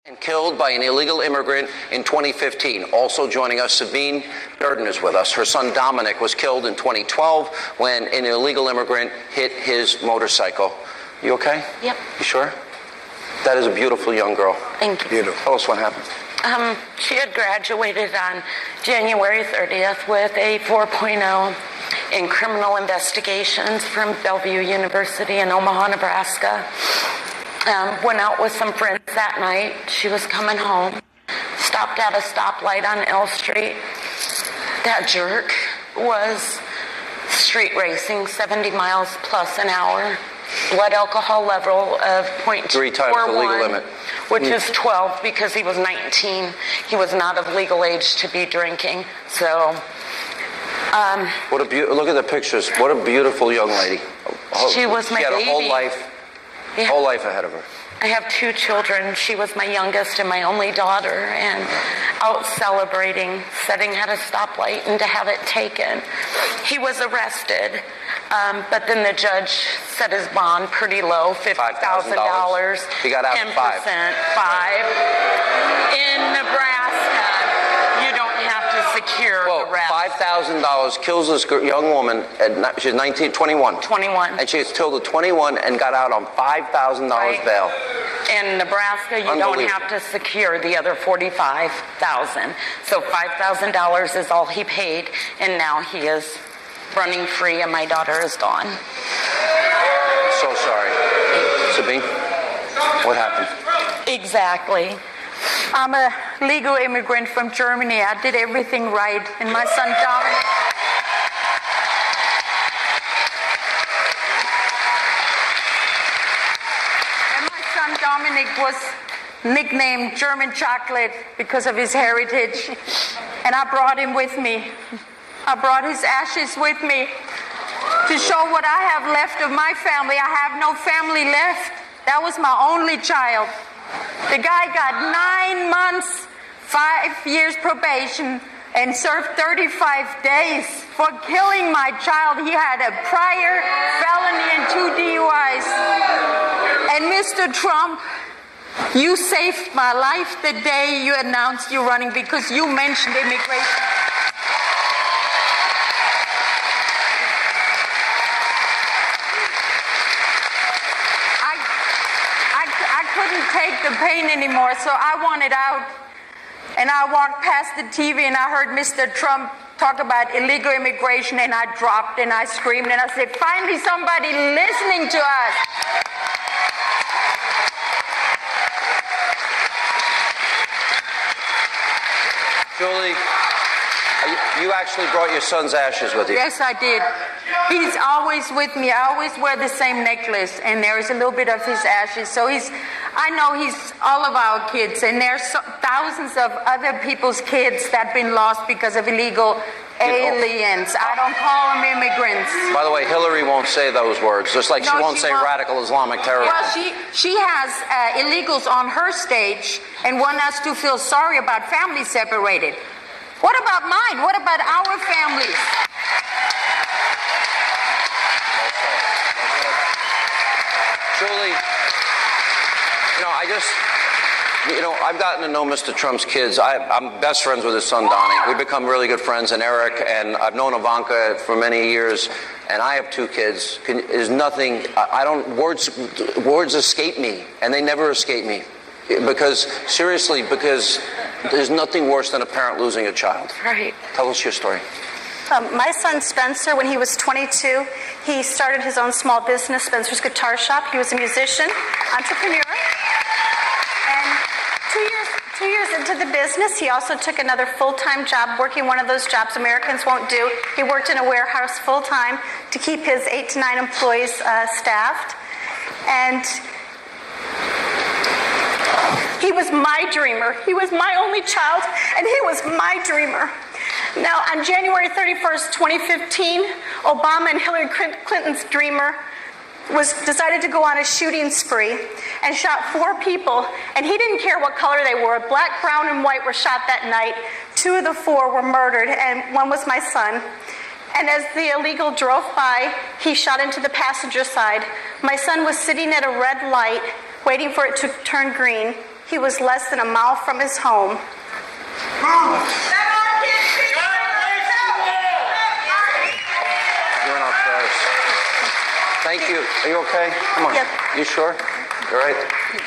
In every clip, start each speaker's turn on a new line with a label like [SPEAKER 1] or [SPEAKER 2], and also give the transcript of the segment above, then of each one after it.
[SPEAKER 1] And killed by an illegal immigrant in 2015. Also joining us, Sabine Durden is with us. Her son Dominic was killed in 2012 when an illegal immigrant hit his motorcycle. You okay?
[SPEAKER 2] Yep.
[SPEAKER 1] You sure? That is a beautiful young girl.
[SPEAKER 2] Thank you.
[SPEAKER 1] Beautiful. Tell us what happened.
[SPEAKER 2] She had graduated on January 30th with a 4.0 in criminal investigations from Bellevue University in Omaha, Nebraska. Went out with some friends that night. She was coming home. Stopped at a stoplight on L Street. That jerk was street racing 70 miles plus an hour. Blood alcohol level of 0.241.
[SPEAKER 1] 3 times the legal limit.
[SPEAKER 2] Which is 12 because he was 19. He was not of legal age to be drinking. So,
[SPEAKER 1] look at the pictures. What a beautiful young lady.
[SPEAKER 2] She was my baby.
[SPEAKER 1] She had a whole life.
[SPEAKER 2] Yeah.
[SPEAKER 1] Whole life ahead of her.
[SPEAKER 2] I have 2 children. She was my youngest and my only daughter, and out celebrating, sitting at a stoplight, and to have it taken. He was arrested, but then the judge set his bond pretty low, $50,000.
[SPEAKER 1] He got out
[SPEAKER 2] 10%,
[SPEAKER 1] 5.
[SPEAKER 2] 5. In Nebraska, you don't have to secure the rest.
[SPEAKER 1] $5,000 kills this young woman. She's 21.
[SPEAKER 2] 21.
[SPEAKER 1] And she was killed at 21 and got out on $5,000
[SPEAKER 2] Right.
[SPEAKER 1] bail.
[SPEAKER 2] In Nebraska, you don't have to secure the other $45,000. So $5,000 is all he paid, and now he is running free, and my daughter is gone.
[SPEAKER 1] So sorry. Sabine, what happened?
[SPEAKER 3] Exactly. I'm a legal immigrant from Germany. I did everything right, and my son Dominic. Dominic was nicknamed German Chocolate because of his heritage, and I brought him with me. I brought his ashes with me to show what I have left of my family. I have no family left. That was my only child. The guy got 9 months, 5 years probation, and served 35 days for killing my child. He had a prior felony and 2 DUIs. And Mr. Trump, you saved my life the day you announced you're running because you mentioned immigration. I couldn't take the pain anymore, so I wanted out. And I walked past the TV and I heard Mr. Trump talk about illegal immigration, and I dropped and I screamed and I said, finally somebody listening to us.
[SPEAKER 1] Julie, you actually brought your son's ashes with you.
[SPEAKER 3] Yes, I did. He's always with me. I always wear the same necklace, and there is a little bit of his ashes. So I know he's all of our kids, and there's thousands of other people's kids that have been lost because of illegal aliens. I don't call them immigrants.
[SPEAKER 1] By the way, Hillary won't say those words, just like she won't say radical Islamic terrorism.
[SPEAKER 3] Well, she has illegals on her stage and want us to feel sorry about families separated. What about mine? What about our families?
[SPEAKER 1] Julie, I've gotten to know Mr. Trump's kids. I'm best friends with his son, Donnie. We've become really good friends, and Eric, and I've known Ivanka for many years, and I have 2 kids. There's nothing, words escape me, and they never escape me. Because there's nothing worse than a parent losing a child.
[SPEAKER 2] Right.
[SPEAKER 1] Tell us your story.
[SPEAKER 4] My son Spencer, when he was 22, he started his own small business, Spencer's Guitar Shop. He was a musician, entrepreneur. And 2 years into the business, he also took another full-time job, working one of those jobs Americans won't do. He worked in a warehouse full-time to keep his 8 to 9 employees staffed. And he was my dreamer. He was my only child, and he was my dreamer. Now, on January 31st, 2015, Obama and Hillary Clinton's dreamer decided to go on a shooting spree and shot 4 people, and he didn't care what color they were. Black, brown, and white were shot that night. 2 of the 4 were murdered, and 1 was my son. And as the illegal drove by, he shot into the passenger side. My son was sitting at a red light, waiting for it to turn green. He was less than a mile from his home.
[SPEAKER 1] You're in our prayers. Thank you. Are you okay? Come on.
[SPEAKER 4] Yep.
[SPEAKER 1] You sure? You're right.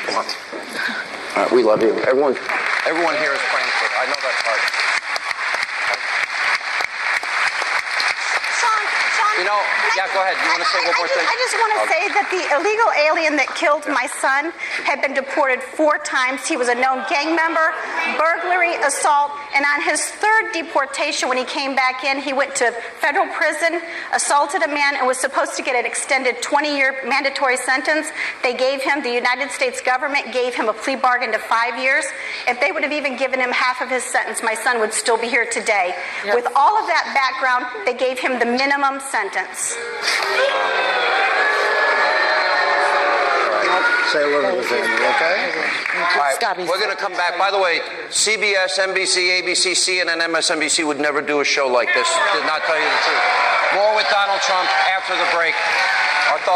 [SPEAKER 1] Come on. All right, we love you. Everyone here is praying for you. I know that's hard. You know, yeah, go ahead. You want to say one more thing?
[SPEAKER 4] I just want to say that the illegal alien that killed my son had been deported 4 times. He was a known gang member, burglary, assault, and on his 3rd deportation, when he came back in, he went to federal prison, assaulted a man, and was supposed to get an extended 20-year mandatory sentence. The United States government gave him a plea bargain to 5 years. If they would have even given him half of his sentence, my son would still be here today.
[SPEAKER 2] Yep.
[SPEAKER 4] With all of that background, they gave him the minimum sentence.
[SPEAKER 5] Say hello to the family, okay?
[SPEAKER 1] All right, we're going to come back. By the way, CBS, NBC, ABC, CNN, MSNBC would never do a show like this. Did not tell you the truth. More with Donald Trump after the break. Our thoughts